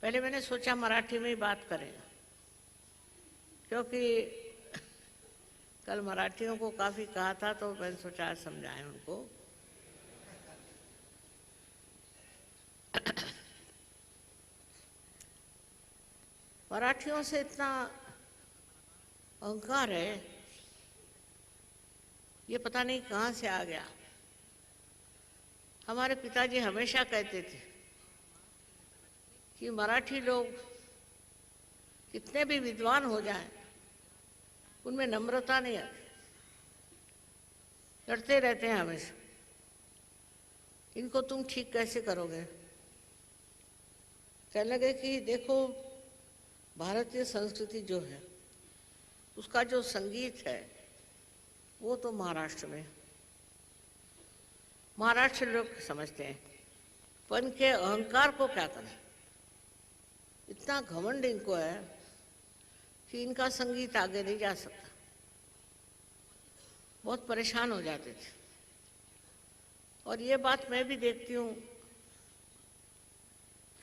पहले मैंने सोचा मराठी में ही बात करें, क्योंकि कल मराठियों को काफ़ी कहा था, तो मैंने सोचा आज समझाएं उनको। मराठियों से इतना अहंकार है, ये पता नहीं कहाँ से आ गया। हमारे पिताजी हमेशा कहते थे कि मराठी लोग कितने भी विद्वान हो जाएं, उनमें नम्रता नहीं आती, लड़ते रहते हैं हमेशा। इनको तुम ठीक कैसे करोगे? कहने लगे कि देखो, भारतीय संस्कृति जो है उसका जो संगीत है वो तो महाराष्ट्र में, महाराष्ट्र लोग समझते हैं, पर इनके अहंकार को क्या करें? इतना घमंड इनको है कि इनका संगीत आगे नहीं जा सकता। बहुत परेशान हो जाते थे। और ये बात मैं भी देखती हूँ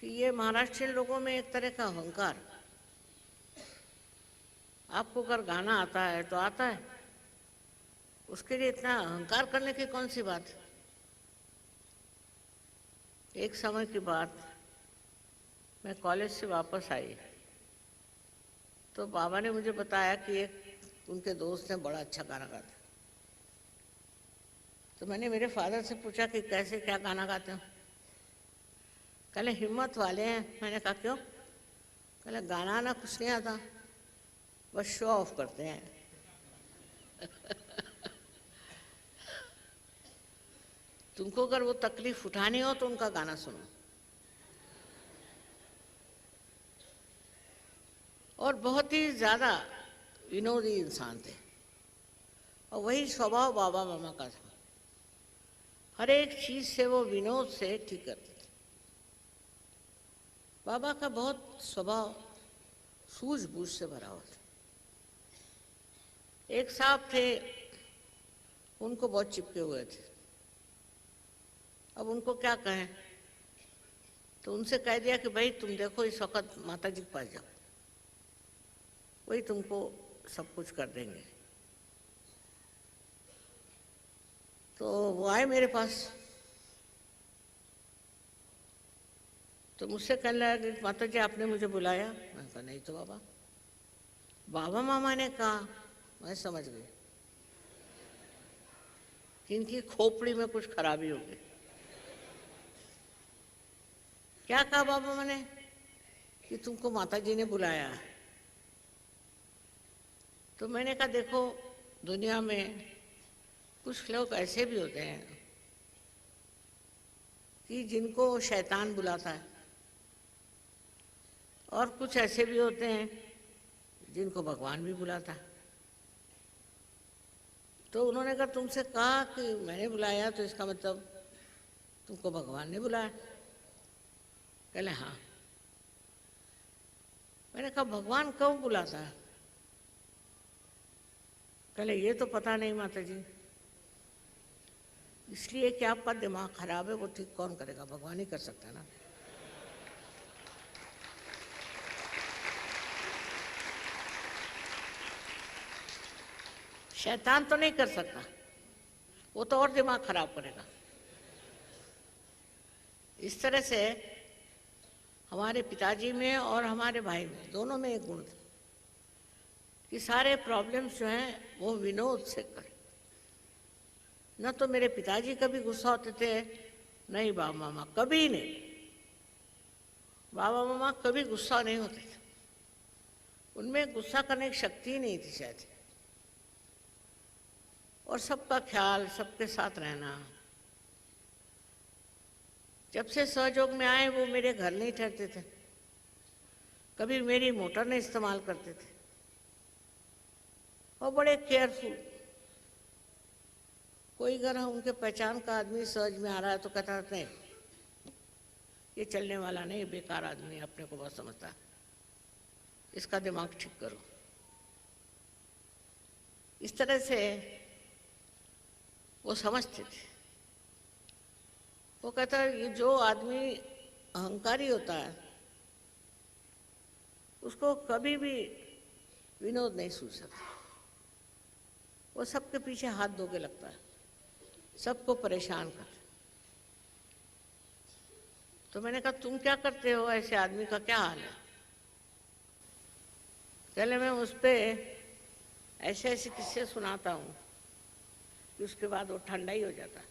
कि ये महाराष्ट्रियन लोगों में एक तरह का अहंकार, आपको अगर गाना आता है तो आता है, उसके लिए इतना अहंकार करने की कौन सी बात है? एक समय की बात, मैं कॉलेज से वापस आई तो बाबा ने मुझे बताया कि एक उनके दोस्त ने बड़ा अच्छा गाना गाता। तो मैंने मेरे फादर से पूछा कि कैसे, क्या गाना गाते हो? कहले हिम्मत वाले हैं। मैंने कहा क्यों? कहले गाना ना कुछ नहीं आता, बस शो ऑफ करते हैं। तुमको अगर वो तकलीफ उठानी हो तो उनका गाना सुनो। और बहुत ही ज़्यादा विनोदी इंसान थे, और वही स्वभाव बाबा मामा का था। हर एक चीज़ से वो विनोद से ठीक करते थे। बाबा का बहुत स्वभाव सूझबूझ से भरा हुआ था। एक साहब थे, उनको बहुत चिपके हुए थे। अब उनको क्या कहें, तो उनसे कह दिया कि भाई तुम देखो, इस वक्त माता जी के पास जाओ, वही तुमको सब कुछ कर देंगे। तो वो आए मेरे पास, तो मुझसे कहने लगा कि माता जी आपने मुझे बुलाया? मैंने कहा नहीं तो बाबा। बाबा मामा ने कहा, मैं समझ गई कि इनकी खोपड़ी में कुछ खराबी हो गई। क्या कहा बाबा मामा ने? कि तुमको माता जी ने बुलाया है। तो मैंने कहा देखो, दुनिया में कुछ लोग ऐसे भी होते हैं कि जिनको शैतान बुलाता है, और कुछ ऐसे भी होते हैं जिनको भगवान भी बुलाता है। तो उन्होंने कहा तुमसे कहा कि मैंने बुलाया, तो इसका मतलब तुमको भगवान ने बुलाया? कहले हाँ। मैंने कहा भगवान कब बुलाता है? कहले ये तो पता नहीं माता जी, इसलिए कि आपका दिमाग खराब है, वो ठीक कौन करेगा? भगवान ही कर सकता है ना। शैतान तो नहीं कर सकता, वो तो और दिमाग खराब करेगा। इस तरह से हमारे पिताजी में और हमारे भाई में, दोनों में एक गुण था कि सारे प्रॉब्लम्स जो हैं वो विनोद से करें। न तो मेरे पिताजी कभी गुस्सा होते थे, नहीं बाबा मामा कभी नहीं। बाबा मामा कभी गुस्सा नहीं होते थे, उनमें गुस्सा करने की शक्ति ही नहीं थी शायद। और सबका ख्याल, सबके साथ रहना। जब से सहयोग में आए वो मेरे घर नहीं ठहरते थे, कभी मेरी मोटर नहीं इस्तेमाल करते थे, और बड़े केयरफुल। कोई अगर उनके पहचान का आदमी सहज में आ रहा है तो कहता नहीं, ये चलने वाला नहीं, बेकार आदमी, अपने को बहुत समझता है, इसका दिमाग ठीक करो। इस तरह से वो समझते थे। वो कहता है ये जो आदमी अहंकारी होता है उसको कभी भी विनोद नहीं सूझ सकता। वो सबके पीछे हाथ धो के लगता है, सबको परेशान करता। तो मैंने कहा तुम क्या करते हो, ऐसे आदमी का क्या हाल है? चले मैं उस पर ऐसे ऐसे किस्से सुनाता हूँ कि उसके बाद वो ठंडा ही हो जाता।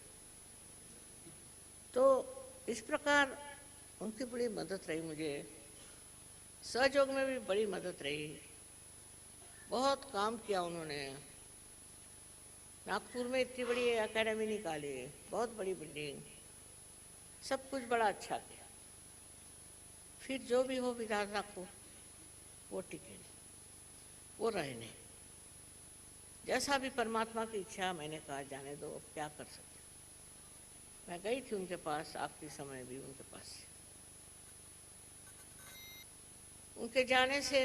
तो इस प्रकार उनकी बड़ी मदद रही मुझे, सहयोग में भी बड़ी मदद रही। बहुत काम किया उन्होंने। नागपुर में इतनी बड़ी एकेडमी निकाली, बहुत बड़ी बिल्डिंग, सब कुछ बड़ा अच्छा किया। फिर जो भी हो विधाता को वो टिके नहीं, वो रहे नहीं। जैसा भी परमात्मा की इच्छा, मैंने कहा जाने दो, अब क्या कर सकते। मैं गई थी उनके पास, आखिरी समय भी उनके पास। उनके जाने से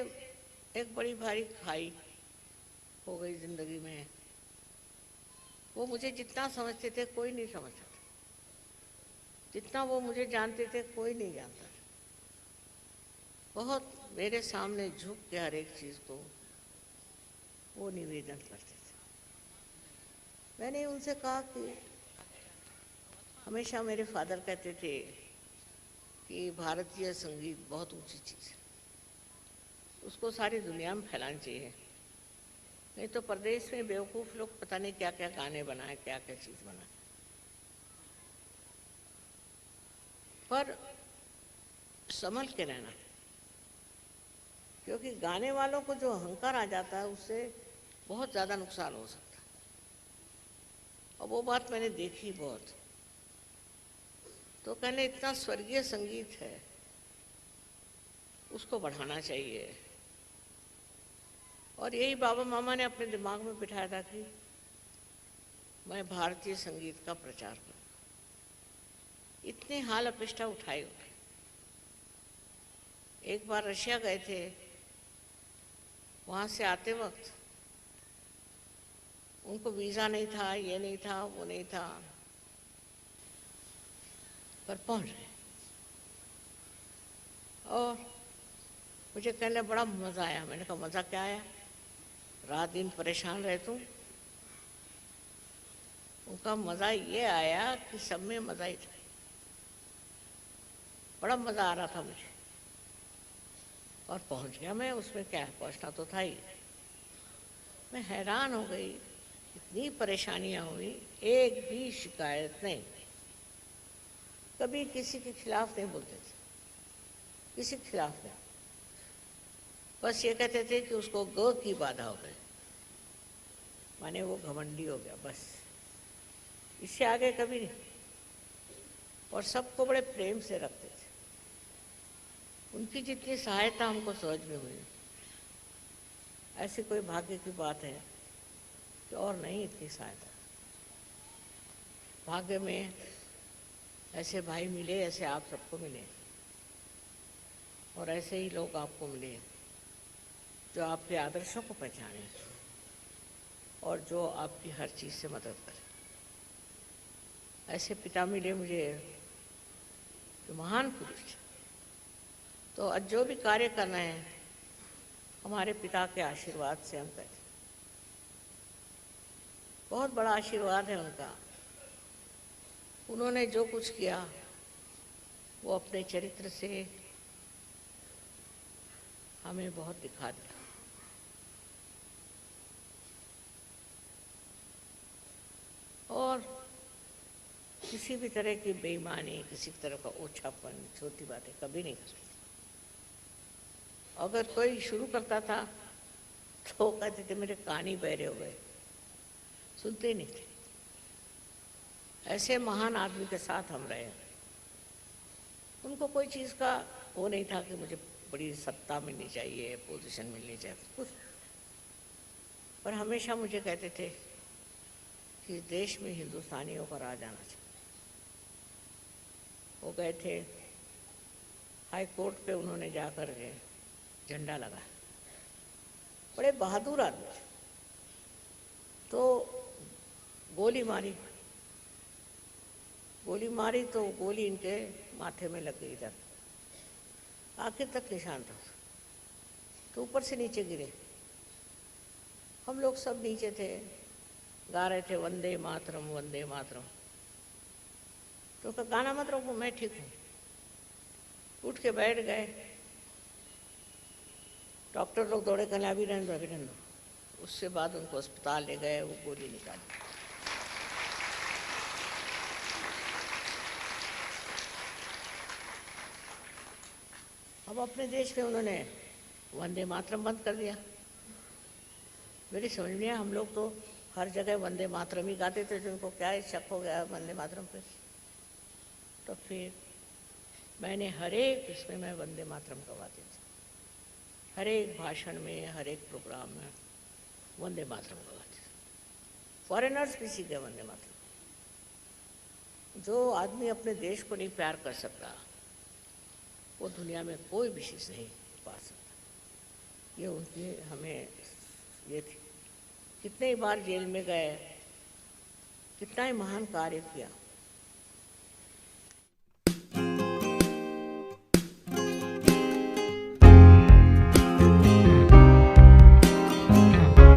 एक बड़ी भारी खाई हो गई जिंदगी में। वो मुझे जितना समझते थे कोई नहीं समझता था, जितना वो मुझे जानते थे कोई नहीं जानता था। बहुत मेरे सामने झुक के हर एक चीज़ को वो निवेदन करते थे। मैंने उनसे कहा कि हमेशा मेरे फादर कहते थे कि भारतीय संगीत बहुत ऊंची चीज़ है, उसको सारी दुनिया में फैलाना चाहिए, नहीं तो प्रदेश में बेवकूफ़ लोग पता नहीं क्या क्या गाने बनाए, क्या क्या चीज़ बनाए। पर संभल के रहना, क्योंकि गाने वालों को जो अहंकार आ जाता है उससे बहुत ज़्यादा नुकसान हो सकता है। और वो बात मैंने देखी बहुत। तो कहने इतना स्वर्गीय संगीत है, उसको बढ़ाना चाहिए। और यही बाबा मामा ने अपने दिमाग में बिठाया था कि मैं भारतीय संगीत का प्रचार करूँ। इतने हाल अपेष्टा उठाए हुए। एक बार रशिया गए थे, वहाँ से आते वक्त उनको वीज़ा नहीं था, ये नहीं था, वो नहीं था, पर पहुँच गए। और मुझे कहने बड़ा मज़ा आया। मैंने कहा मज़ा क्या आया, रात दिन परेशान रहे तुम? उनका मज़ा ये आया कि सब में मज़ा ही था, बड़ा मज़ा आ रहा था मुझे। और पहुंच गया मैं, उसमें क्या है, पहुंचना तो था ही। मैं हैरान हो गई, इतनी परेशानियां हुई, एक भी शिकायत नहीं। कभी किसी के खिलाफ नहीं बोलते थे, किसी के खिलाफ नहीं। बस ये कहते थे कि उसको ग की बाधा हो गई, माने वो घमंडी हो गया, बस इससे आगे कभी नहीं। और सबको बड़े प्रेम से रखते थे। उनकी जितनी सहायता हमको समझ में हुई, ऐसी कोई भाग्य की बात है कि और नहीं इतनी सहायता। भाग्य में ऐसे भाई मिले, ऐसे आप सबको मिले, और ऐसे ही लोग आपको मिले जो आपके आदर्शों को पहचाने और जो आपकी हर चीज़ से मदद करे। ऐसे पिता मिले मुझे जो महान पुरुष। तो आज जो भी कार्य करना है हमारे पिता के आशीर्वाद से हम करते। बहुत बड़ा आशीर्वाद है उनका। उन्होंने जो कुछ किया वो अपने चरित्र से हमें बहुत दिखा दिया। और किसी भी तरह की बेईमानी, किसी तरह का ओछापन, छोटी बातें कभी नहीं करते। अगर कोई शुरू करता था तो कहते थे मेरे कान ही बहरे हो गए, सुनते ही नहीं थे। ऐसे महान आदमी के साथ हम रहे। उनको कोई चीज़ का वो नहीं था कि मुझे बड़ी सत्ता मिलनी चाहिए, पोजीशन मिलनी चाहिए, कुछ। पर हमेशा मुझे कहते थे कि देश में हिंदुस्तानियों का राज आना चाहिए। वो गए थे हाई कोर्ट पे, उन्होंने जाकर के झंडा लगा। बड़े बहादुर आदमी थे। तो गोली मारी तो गोली इनके माथे में लग गई इधर, आखिर तक निशान था। तो ऊपर से नीचे गिरे। हम लोग सब नीचे थे, गा रहे थे वंदे मातरम वंदे मातरम। तो कहा गाना मत रोको, मैं ठीक हूँ। उठ के बैठ गए। डॉक्टर लोग दौड़े, कहने अभी रहने दो, अभी रहने दो। उसके बाद उनको अस्पताल ले गए, वो गोली निकाली। अब अपने देश में उन्होंने वंदे मातरम बंद कर दिया। मेरी समझ में हम लोग तो हर जगह वंदे मातरम ही गाते थे, तो उनको क्या शक हो गया वंदे मातरम पे। तो फिर मैंने हर एक इसमें मैं वंदे मातरम गवाती थी, हर एक भाषण में, हर एक प्रोग्राम में वंदे मातरम गवाती थी। फॉरेनर्स भी सीखे वंदे मातरम। जो आदमी अपने देश को नहीं प्यार कर सकता, वो दुनिया में कोई भी चीज़ नहीं पा सकता। ये उनकी हमें ये थी। कितने ही बार जेल में गए, कितना ही महान कार्य किया।